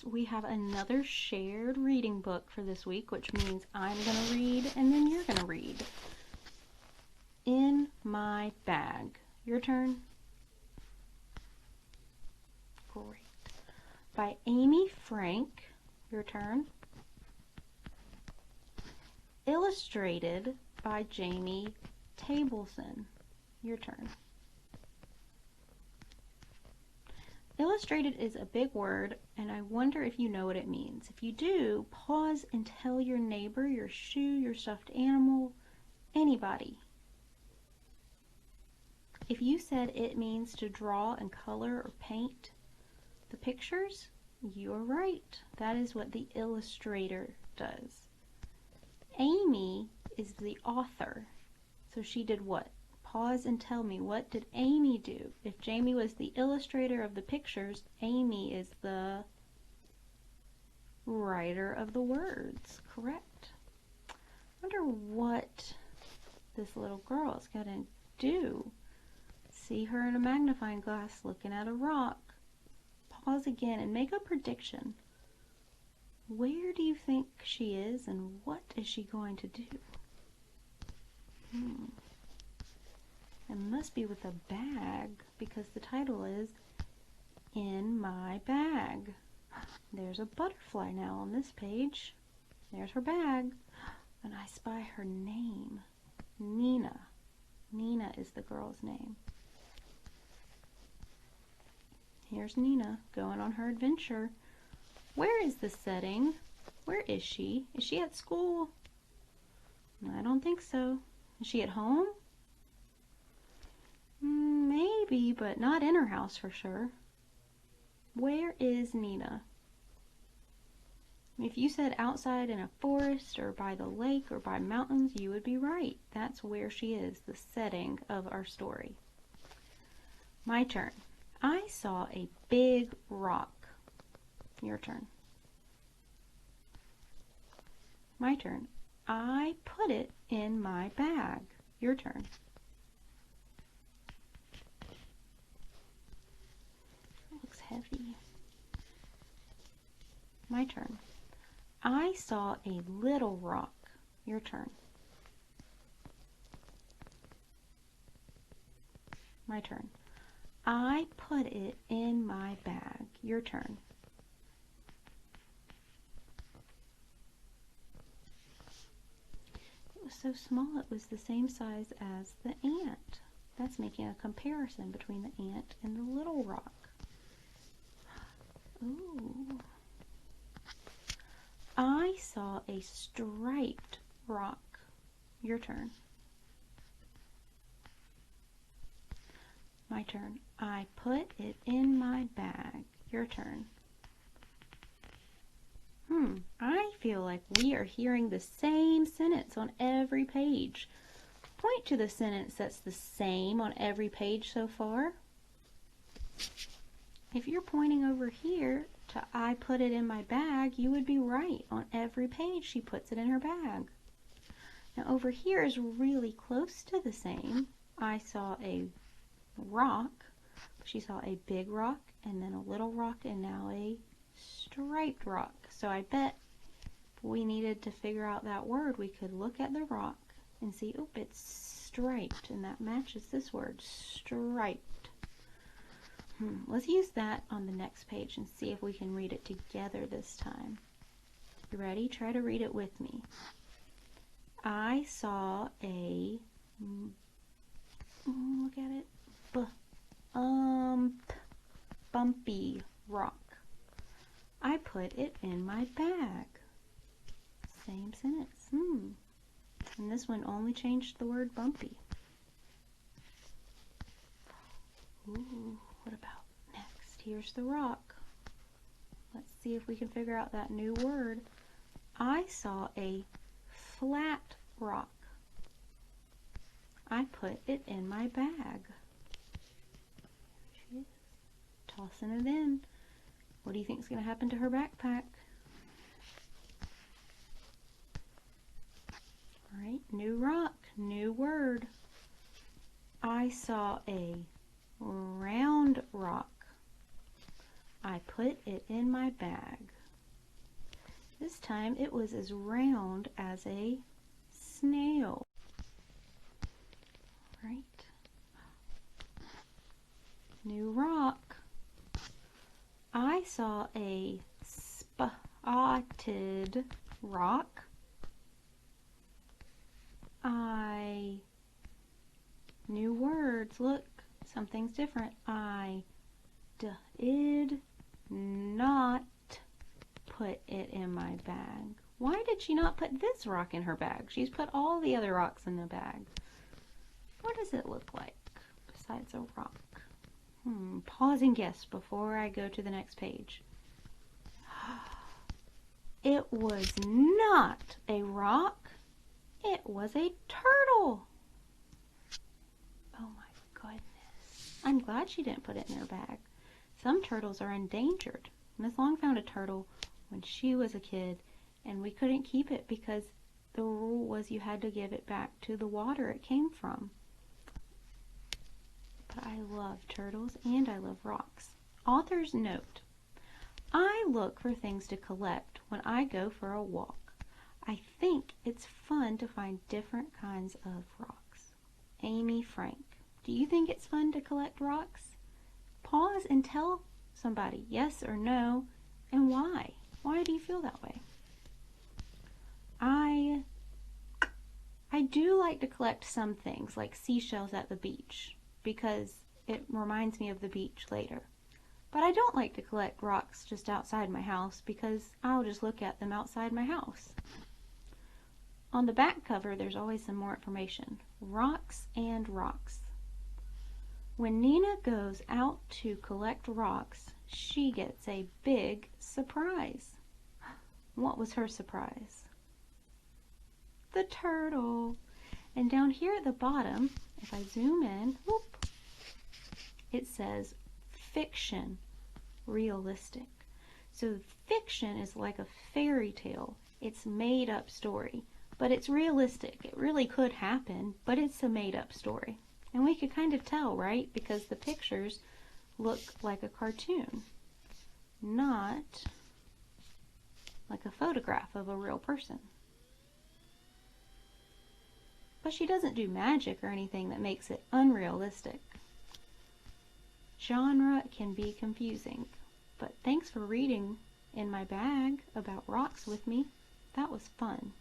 we have another shared reading book for this week, which means I'm going to read and then you're going to read. In My Bag. Your turn. Great. By Amy Frank. Your turn. Illustrated by Jamie Tableson. Your turn. Illustrated is a big word, and I wonder if you know what it means. If you do, pause and tell your neighbor, your shoe, your stuffed animal, anybody. If you said it means to draw and color or paint the pictures, you are right. That is what the illustrator does. Amy is the author. So she did what? Pause and tell me, what did Amy do? If Jamie was the illustrator of the pictures, Amy is the writer of the words. Correct. I wonder what this little girl is going to do. See her in a magnifying glass looking at a rock. Pause again and make a prediction. Where do you think she is and what is she going to do? It must be with a bag because the title is In My Bag. There's a butterfly now on this page. There's her bag. And I spy her name. Nina. Nina is the girl's name. Here's Nina going on her adventure. Where is the setting? Where is she? Is she at school? I don't think so. Is she at home? Maybe, but not in her house for sure. Where is Nina? If you said outside in a forest or by the lake or by mountains, you would be right. That's where she is, the setting of our story. My turn. I saw a big rock. Your turn. My turn. I put it in my bag. Your turn. That looks heavy. My turn. I saw a little rock. Your turn. My turn. I put it in my bag. Your turn. It was so small it was the same size as the ant. That's making a comparison between the ant and the little rock. Ooh. I saw a striped rock. Your turn. My turn. I put it in my bag. Your turn. I feel like we are hearing the same sentence on every page. Point to the sentence that's the same on every page so far. If you're pointing over here to I put it in my bag, you would be right. On every page she puts it in her bag. Now over here is really close to the same. I saw a rock. She saw a big rock and then a little rock and now a striped rock. So I bet if we needed to figure out that word, we could look at the rock and see, oh, it's striped, and that matches this word, striped. Let's use that on the next page and see if we can read it together this time. You ready? Try to read it with me. I saw a, look at it, bumpy rock. I put it in my bag. Same sentence. And this one only changed the word bumpy. Ooh, what about next? Here's the rock. Let's see if we can figure out that new word. I saw a flat rock. I put it in my bag. There she is, tossing it in. What do you think is going to happen to her backpack? All right, new rock, new word. I saw a round rock. I put it in my bag. This time it was as round as a snail. Right. New rock. I saw a spotted rock. New words. Look, something's different. I did not put it in my bag. Why did she not put this rock in her bag? She's put all the other rocks in the bag. What does it look like besides a rock? Pause and guess before I go to the next page. It was not a rock. It was a turtle. Oh my goodness. I'm glad she didn't put it in her bag. Some turtles are endangered. Miss Long found a turtle when she was a kid, and we couldn't keep it because the rule was you had to give it back to the water it came from. But I love turtles and I love rocks. Author's note. I look for things to collect when I go for a walk. I think it's fun to find different kinds of rocks. Amy Frank. Do you think it's fun to collect rocks? Pause and tell somebody yes or no, and why. Why do you feel that way? I do like to collect some things like seashells at the beach because it reminds me of the beach later. But I don't like to collect rocks just outside my house because I'll just look at them outside my house. On the back cover, there's always some more information. Rocks and rocks. When Nina goes out to collect rocks, she gets a big surprise. What was her surprise? The turtle. And down here at the bottom, if I zoom in, whoop, it says fiction, realistic. So fiction is like a fairy tale. It's made up story, but it's realistic. It really could happen, but it's a made up story. And we could kind of tell, right? Because the pictures look like a cartoon, not like a photograph of a real person. But she doesn't do magic or anything that makes it unrealistic. Genre can be confusing, but thanks for reading in my bag about rocks with me. That was fun.